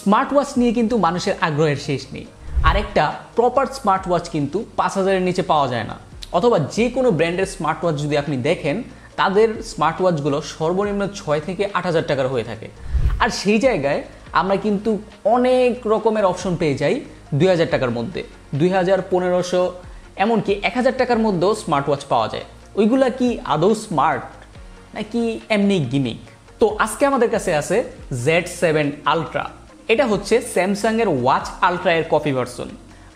Smart watch নিয়ে কিন্তু মানুষের আগ্রহের শেষ নেই। আরেকটা প্রপার স্মার্ট ওয়াচ কিন্তু 5,000-এর নিচে পাওয়া যায় না। অথবা যে কোনো ব্র্যান্ডের স্মার্ট ওয়াচ যদি আপনি দেখেন, তাদের স্মার্ট ওয়াচগুলো সর্বনিম্ন 6 থেকে 8,000 টাকার হয়ে থাকে। আর সেই জায়গায় আমরা কিন্তু অনেক রকমের অপশন পেয়ে যাই 2,000 টাকার মধ্যে, 2,000, 1,500, এমনকি 1,000 টাকার মধ্যেও স্মার্ট ওয়াচ পাওয়া যায়। ওইগুলা কি আদৌ স্মার্ট নাকি এমনি গিমিক? তো আজকে আমাদের কাছে আছে Z7 আলট্রা। এটা হচ্ছে স্যামসাংয়ের ওয়াচ আলট্রা এর কপি ভার্সন।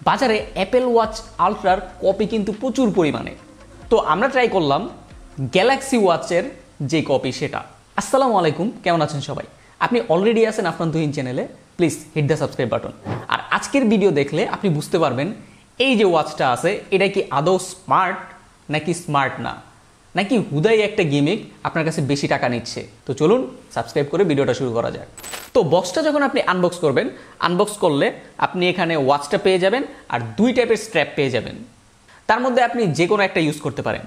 বাজারে অ্যাপেল ওয়াচ আলট্রার কপি কিন্তু প্রচুর পরিমাণে। তো আমরা ট্রাই করলাম গ্যালাক্সি ওয়াচের যে কপি সেটা। আসসালামু আলাইকুম, কেমন আছেন সবাই? আপনি অলরেডি আছেন আফনান তুহিন চ্যানেলে, please hit the subscribe button. আর আজকের ভিডিও দেখলে আপনি বুঝতে পারবেন এই যে ওয়াচটা আছে এটা কি আদৌ স্মার্ট নাকি স্মার্ট না, নাকি হুদাই একটা গিমিক আপনার কাছে বেশি টাকা নিচ্ছে। তো চলুন সাবস্ক্রাইব করে ভিডিওটা শুরু করা যাক। তো বক্সটা যখন আপনি আনবক্স করবেন, আনবক্স করলে আপনি এখানে ওয়াচটা পেয়ে যাবেন আর 2 টাইপের স্ট্র্যাপ পেয়ে যাবেন। তার মধ্যে আপনি যে কোনো একটা ইউজ করতে পারেন।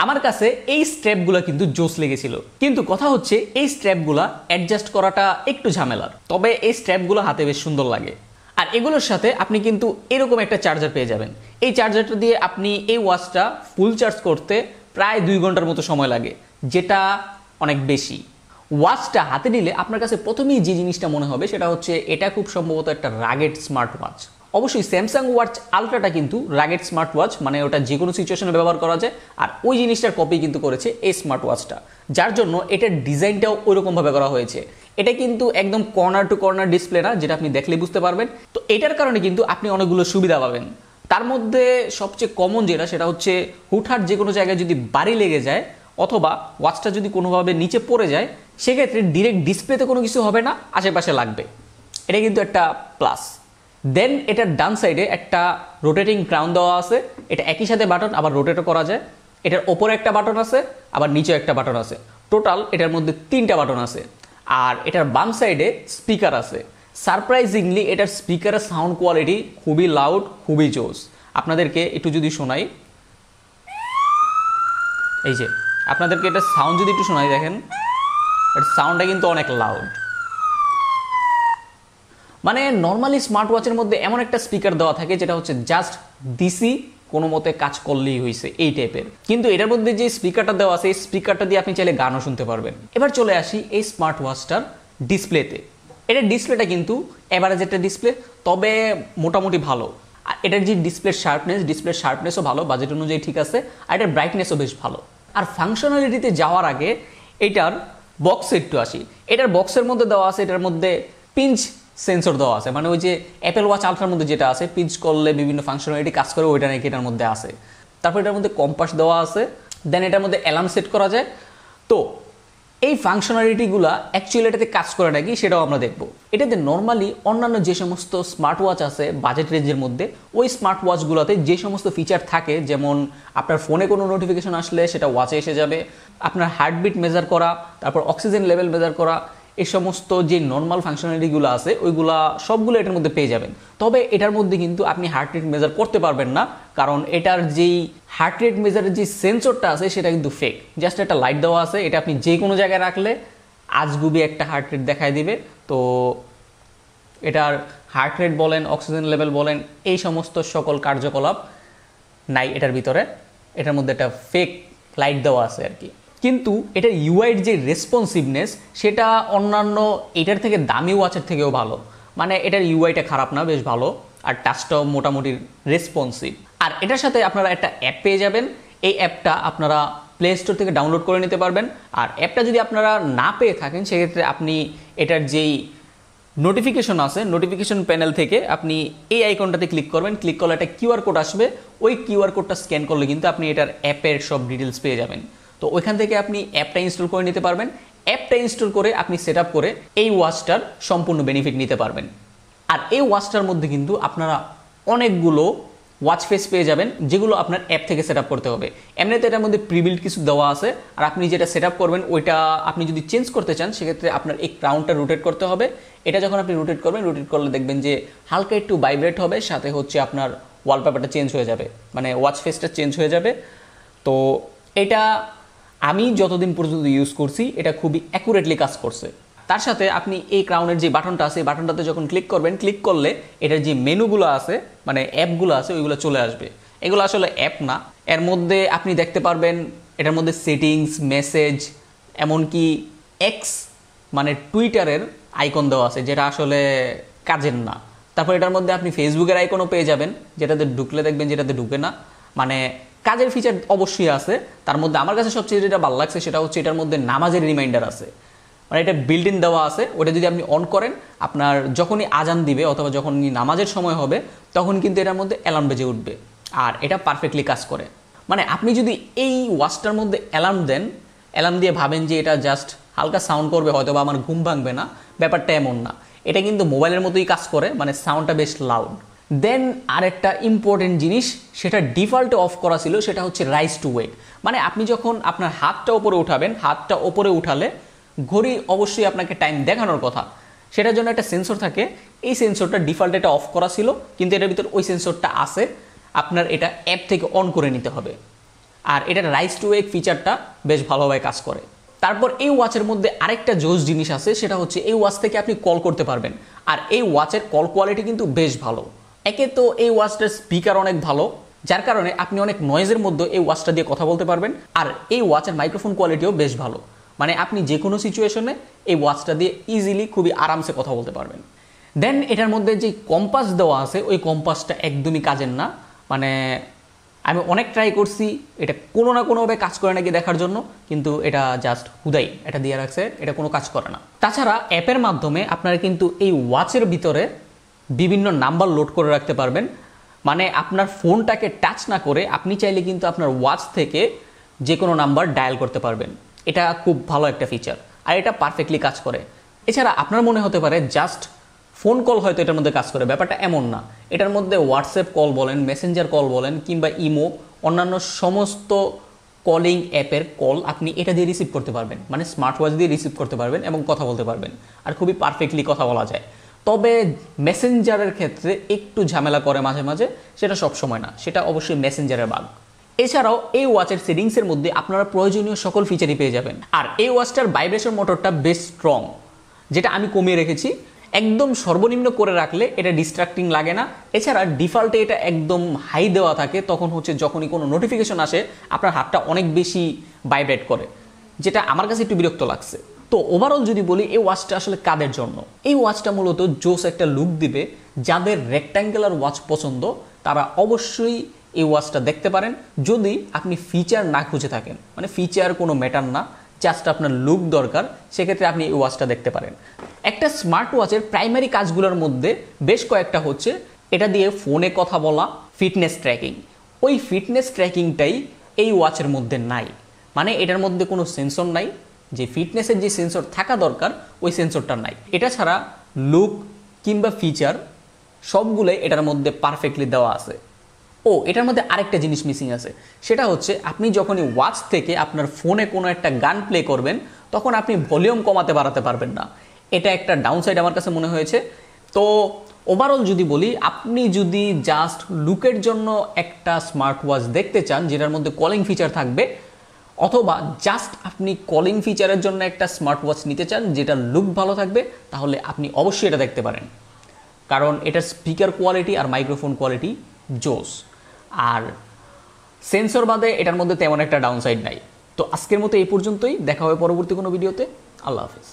আমার কাছে এই স্ট্র্যাপগুলো কিন্তু জোস লেগেছিল, কিন্তু কথা হচ্ছে এই স্ট্র্যাপগুলো অ্যাডজাস্ট করাটা একটু ঝামেলার। তবে এই স্ট্র্যাপগুলো হাতে বেশ সুন্দর লাগে। আর এগুলোর সাথে আপনি কিন্তু এরকম একটা চার্জার পেয়ে যাবেন। এই চার্জারটা দিয়ে আপনি এই ওয়াচটা ফুল চার্জ করতে প্রায় 2 ঘন্টার মতো সময় লাগে, যেটা অনেক বেশি। ওয়াচটা হাতে নিলে আপনার কাছে প্রথমেই যে জিনিসটা মনে হবে সেটা হচ্ছে এটা খুব সম্ভবত একটা রাগেড স্মার্ট ওয়াচ। অবশ্যই স্যামসাং ওয়াচ আলট্রাটা কিন্তু রাগেড স্মার্ট ওয়াচ, মানে ওটা যে কোনো সিচুয়েশনে ব্যবহার করা যায়। আর ওই জিনিসটার কপি কিন্তু করেছে এই স্মার্ট ওয়াচটা, যার জন্য এটার ডিজাইনটাও ওইরকমভাবে করা হয়েছে। এটা কিন্তু একদম কর্নার টু কর্নার ডিসপ্লে না, যেটা আপনি দেখলে বুঝতে পারবেন। তো এটার কারণে কিন্তু আপনি অনেকগুলো সুবিধা পাবেন। তার মধ্যে সবচেয়ে কমন যেটা সেটা হচ্ছে হুটহাট যে কোনো জায়গায় যদি বাড়ি লেগে যায় অথবা ওয়াচটা যদি কোনোভাবে নিচে পড়ে যায়, সেক্ষেত্রে ডিরেক্ট ডিসপ্লেতে কোনো কিছু হবে না, আশেপাশে লাগবে। এটা কিন্তু একটা প্লাস। দেন এটার ডান সাইডে একটা রোটেটিং ক্রাউন দেওয়া আছে। এটা একই সাথে বাটন আবার রোটেটও করা যায়। এটার ওপরে একটা বাটন আছে, আবার নিচে একটা বাটন আছে। টোটাল এটার মধ্যে 3টা বাটন আছে। আর এটার বাম সাইডে স্পিকার আছে। সারপ্রাইজিংলি এটার স্পিকারের সাউন্ড কোয়ালিটি খুবই লাউড, খুবই জোস। আপনাদেরকে একটু যদি শোনাই, এই যে আপনাদেরকে এটা সাউন্ড যদি একটু শোনাই, দেখেন এটার সাউন্ডটা কিন্তু অনেক লাউড। মানে নর্মালি স্মার্ট ওয়াচের মধ্যে এমন একটা স্পিকার দেওয়া থাকে যেটা হচ্ছে জাস্ট দিসি, কোনো মতে কাজ করলেই হয়েছে, এই টাইপের। কিন্তু এটার মধ্যে যে স্পিকারটা দেওয়া আছে, এই স্পিকারটা দিয়ে আপনি চাইলে গানও শুনতে পারবেন। এবার চলে আসি এই স্মার্ট ওয়াচটার ডিসপ্লেতে। এটার ডিসপ্লেটা কিন্তু এভারেজ একটা ডিসপ্লে, তবে মোটামুটি ভালো। আর এটার যে ডিসপ্লের শার্পনেসও ভালো, বাজেট অনুযায়ী ঠিক আছে। আর এটার ব্রাইটনেসও বেশ ভালো। আর ফাংশনালিটিতে যাওয়ার আগে এটার বক্সে একটু আসি। এটার বক্সের মধ্যে দেওয়া আছে, এটার মধ্যে পিঞ্চ সেন্সর দেওয়া আছে। মানে ওই যে অ্যাপেল ওয়াচ আলট্রার মধ্যে যেটা আছে, পিঞ্চ করলে বিভিন্ন ফাংশনালিটি কাজ করে, ওইটা নাকি এটার মধ্যে আছে। তারপর এটার মধ্যে কম্পাস দেওয়া আছে। দেন এটার মধ্যে অ্যালার্ম সেট করা যায়। তো এই ফাংশনালিটিগুলো অ্যাকচুয়ালি এটাতে কাজ করে নাকি সেটাও আমরা দেখবো। এটাতে নর্মালি অন্যান্য যে সমস্ত স্মার্ট ওয়াচ আছে বাজেট রেঞ্জের মধ্যে, ওই স্মার্ট ওয়াচগুলোতে যে সমস্ত ফিচার থাকে, যেমন আপনার ফোনে কোনো নোটিফিকেশন আসলে সেটা ওয়াচে এসে যাবে, আপনার হার্টবিট মেজার করা, তারপর অক্সিজেন লেভেল মেজার করা, এই সমস্ত যে নর্মাল ফাংশনালিটিগুলো আছে ওইগুলা সবগুলো এটার মধ্যে পেয়ে যাবেন। তবে এটার মধ্যে কিন্তু আপনি হার্ট রেট মেজার করতে পারবেন না, কারণ এটার যেই হার্ট রেট মেজারের যে সেন্সরটা আছে সেটা কিন্তু ফেক। জাস্ট একটা লাইট দেওয়া আছে, এটা আপনি যে কোনো জায়গায় রাখলে আজগুবি একটা হার্ট রেট দেখায় দিবে। তো এটার হার্ট রেট বলেন, অক্সিজেন লেভেল বলেন, এই সমস্ত সকল কার্যকলাপ নাই এটার ভিতরে। এটার মধ্যে একটা ফেক লাইট দেওয়া আছে আর কি। কিন্তু এটার ইউআইয়ের যে রেসপন্সিভনেস সেটা অন্যান্য এটার থেকে দামি ওয়াচের থেকেও ভালো। মানে এটার ইউআইটা খারাপ না, বেশ ভালো। আর টাচটাও মোটামুটি রেসপন্সিভ। আর এটার সাথে আপনারা একটা অ্যাপ পেয়ে যাবেন। এই অ্যাপটা আপনারা প্লে স্টোর থেকে ডাউনলোড করে নিতে পারবেন। আর অ্যাপটা যদি আপনারা না পেয়ে থাকেন, সেক্ষেত্রে আপনি এটার যেই নোটিফিকেশন আছে, নোটিফিকেশন প্যানেল থেকে আপনি এই আইকনটাতে ক্লিক করবেন। ক্লিক করলে একটা কিউআর কোড আসবে। ওই কিউআর কোডটা স্ক্যান করলে কিন্তু আপনি এটার অ্যাপের সব ডিটেলস পেয়ে যাবেন। তো ওইখান থেকে আপনি অ্যাপটা ইনস্টল করে নিতে পারবেন। অ্যাপটা ইনস্টল করে আপনি সেট আপ করে এই ওয়াচটার সম্পূর্ণ বেনিফিট নিতে পারবেন। আর এই ওয়াচটার মধ্যে কিন্তু আপনারা অনেকগুলো ওয়াচ ফেস পেয়ে যাবেন, যেগুলো আপনার অ্যাপ থেকে সেট আপ করতে হবে। এমনিতে এটার মধ্যে প্রিবিল্ড কিছু দেওয়া আছে। আর আপনি যেটা সেট আপ করবেন ওইটা আপনি যদি চেঞ্জ করতে চান, সেক্ষেত্রে আপনার এই ক্রাউনটা রোটেট করতে হবে। এটা যখন আপনি রোটেট করবেন, রোটেট করলে দেখবেন যে হালকা একটু ভাইব্রেট হবে, সাথে হচ্ছে আপনার ওয়ালপেপারটা চেঞ্জ হয়ে যাবে, মানে ওয়াচ ফেসটা চেঞ্জ হয়ে যাবে। তো এটা আমি যতদিন পর্যন্ত ইউজ করছি এটা খুবই অ্যাকুরেটলি কাজ করছে। তার সাথে আপনি এই ক্রাউনের যে বাটনটা আছে এই বাটনটাতে যখন ক্লিক করবেন, ক্লিক করলে এটার যে মেনুগুলো আছে মানে অ্যাপগুলো আছে ওইগুলো চলে আসবে। এগুলো আসলে অ্যাপ না, এর মধ্যে আপনি দেখতে পারবেন এটার মধ্যে সেটিংস, মেসেজ, এমনকি এক্স মানে টুইটারের আইকন দেওয়া আছে যেটা আসলে কাজের না। তারপর এটার মধ্যে আপনি ফেসবুকের আইকনও পেয়ে যাবেন, যেটাতে ঢুকলে দেখবেন যেটাতে ঢুকে না। মানে কাজের ফিচার অবশ্যই আছে। তার মধ্যে আমার কাছে সবচেয়ে যেটা ভালো লাগছে সেটা হচ্ছে এটার মধ্যে নামাজের রিমাইন্ডার আছে, মানে এটা বিল্ট ইন দেওয়া আছে। ওটা যদি আপনি অন করেন, আপনার যখনই আজান দিবে অথবা যখনই নামাজের সময় হবে তখন কিন্তু এটার মধ্যে অ্যালার্ম বেজে উঠবে, আর এটা পারফেক্টলি কাজ করে। মানে আপনি যদি এই ওয়াচটার মধ্যে অ্যালার্ম দেন, অ্যালার্ম দিয়ে ভাবেন যে এটা জাস্ট হালকা সাউন্ড করবে হয়তো বা আমার ঘুম ভাঙবে না, ব্যাপারটা এমন না। এটা কিন্তু মোবাইলের মতোই কাজ করে, মানে সাউন্ডটা বেশ লাউড। দেন আরেকটা ইম্পর্টেন্ট জিনিস, সেটা ডিফল্টে অফ করা ছিল, সেটা হচ্ছে রাইজ টু ওয়েক। মানে আপনি যখন আপনার হাতটা ওপরে উঠাবেন, হাতটা ওপরে উঠালে ঘড়ি অবশ্যই আপনাকে টাইম দেখানোর কথা, সেটার জন্য একটা সেন্সর থাকে। এই সেন্সরটা ডিফল্টে এটা অফ করা ছিল, কিন্তু এটার ভিতর ওই সেন্সরটা আছে, আপনার এটা অ্যাপ থেকে অন করে নিতে হবে। আর এটার রাইজ টু ওয়েক ফিচারটা বেশ ভালোভাবে কাজ করে। তারপর এই ওয়াচের মধ্যে আরেকটা জোস জিনিস আছে, সেটা হচ্ছে এই ওয়াচ থেকে আপনি কল করতে পারবেন। আর এই ওয়াচের কল কোয়ালিটি কিন্তু বেশ ভালো। একে তো এই ওয়াচটার স্পিকার অনেক ভালো, যার কারণে আপনি অনেক নয়েজের মধ্যে এই ওয়াচটা দিয়ে কথা বলতে পারবেন। আর এই ওয়াচের মাইক্রোফোন কোয়ালিটিও বেশ ভালো, মানে আপনি যে কোনো সিচুয়েশনে এই ওয়াচটা দিয়ে ইজিলি খুবই আরামসে কথা বলতে পারবেন। দেন এটার মধ্যে যে কম্পাস দেওয়া আছে ওই কম্পাসটা একদমই কাজের না। মানে আমি অনেক ট্রাই করছি এটা কোনো না কোনোভাবে কাজ করে নাকি দেখার জন্য, কিন্তু এটা জাস্ট হুদাই এটা দিয়ে রাখছে, এটা কোনো কাজ করে না। তাছাড়া অ্যাপের মাধ্যমে আপনারা কিন্তু এই ওয়াচের ভিতরে বিভিন্ন নাম্বার লোড করে রাখতে পারবেন। মানে আপনার ফোনটাকে টাচ না করে আপনি চাইলে কিন্তু আপনার ওয়াচ থেকে যে কোনো নাম্বার ডায়াল করতে পারবেন। এটা খুব ভালো একটা ফিচার, আর এটা পারফেক্টলি কাজ করে। এছাড়া আপনার মনে হতে পারে জাস্ট ফোন কল হয়তো এটার মধ্যে কাজ করে, ব্যাপারটা এমন না। এটার মধ্যে হোয়াটসঅ্যাপ কল বলেন, মেসেঞ্জার কল বলেন, কিংবা ইমো, অন্যান্য সমস্ত কলিং অ্যাপের কল আপনি এটা দিয়ে রিসিভ করতে পারবেন। মানে স্মার্ট ওয়াচ দিয়ে রিসিভ করতে পারবেন এবং কথা বলতে পারবেন, আর খুবই পারফেক্টলি কথা বলা যায়। তবে মেসেঞ্জারের ক্ষেত্রে একটু ঝামেলা করে মাঝে মাঝে, সেটা সব সময় না, সেটা অবশ্যই মেসেঞ্জারের বাগ। এছাড়াও এই ওয়াচের সেটিংসের মধ্যে আপনারা প্রয়োজনীয় সকল ফিচারই পেয়ে যাবেন। আর এই ওয়াচটার ভাইব্রেশন মোটরটা বেশ স্ট্রং, যেটা আমি কমিয়ে রেখেছি। একদম সর্বনিম্ন করে রাখলে এটা ডিস্ট্রাক্টিং লাগে না। এছাড়া ডিফল্টে এটা একদম হাই দেওয়া থাকে, তখন হচ্ছে যখনই কোনো নোটিফিকেশন আসে আপনার হাতটা অনেক বেশি ভাইব্রেট করে, যেটা আমার কাছে একটু বিরক্ত লাগছে। তো ওভারঅল যদি বলি এই ওয়াচটা আসলে কাদের জন্য, এই ওয়াচটা মূলত জোস একটা লুক দিবে। যাদের রেক্ট্যাঙ্গুলার ওয়াচ পছন্দ তারা অবশ্যই এই ওয়াচটা দেখতে পারেন, যদি আপনি ফিচার না খুঁজে থাকেন। মানে ফিচার কোনো ম্যাটার না, জাস্ট আপনার লুক দরকার, সেক্ষেত্রে আপনি এই ওয়াচটা দেখতে পারেন। একটা স্মার্ট ওয়াচের প্রাইমারি কাজগুলোর মধ্যে বেশ কয়েকটা হচ্ছে এটা দিয়ে ফোনে কথা বলা, ফিটনেস ট্র্যাকিং। ওই ফিটনেস ট্র্যাকিংটাই এই ওয়াচের মধ্যে নাই। মানে এটার মধ্যে কোনো সেন্সর নাই, যে ফিটনেসের যে সেন্সর থাকা দরকার ওই সেন্সরটা নাই। এটা ছাড়া লুক কিংবা ফিচার সবগুলোই এটার মধ্যে পারফেক্টলি দেওয়া আছে। ও এটার মধ্যে আরেকটা জিনিস মিসিং আছে, সেটা হচ্ছে আপনি যখনই ওয়াচ থেকে আপনার ফোনে কোনো একটা গান প্লে করবেন তখন আপনি ভলিউম কমাতে বাড়াতে পারবেন না। এটা একটা ডাউনসাইড আমার কাছে মনে হয়েছে। তো ওভারঅল যদি বলি, আপনি যদি জাস্ট লুকের জন্য একটা স্মার্ট ওয়াচ দেখতে চান যেটার মধ্যে কলিং ফিচার থাকবে, অথবা জাস্ট আপনি কলিং ফিচারের জন্য একটা স্মার্ট ওয়াচ নিতে চান যেটা লুক ভালো থাকবে, তাহলে আপনি অবশ্যই এটা দেখতে পারেন। কারণ এটার স্পিকার কোয়ালিটি আর মাইক্রোফোন কোয়ালিটি জোস, আর সেন্সর বাদে এটার মধ্যে তেমন একটা ডাউনসাইড নাই। তো আজকের মতো এই পর্যন্তই, দেখা হবে পরবর্তী কোনো ভিডিওতে। আল্লাহ হাফেজ।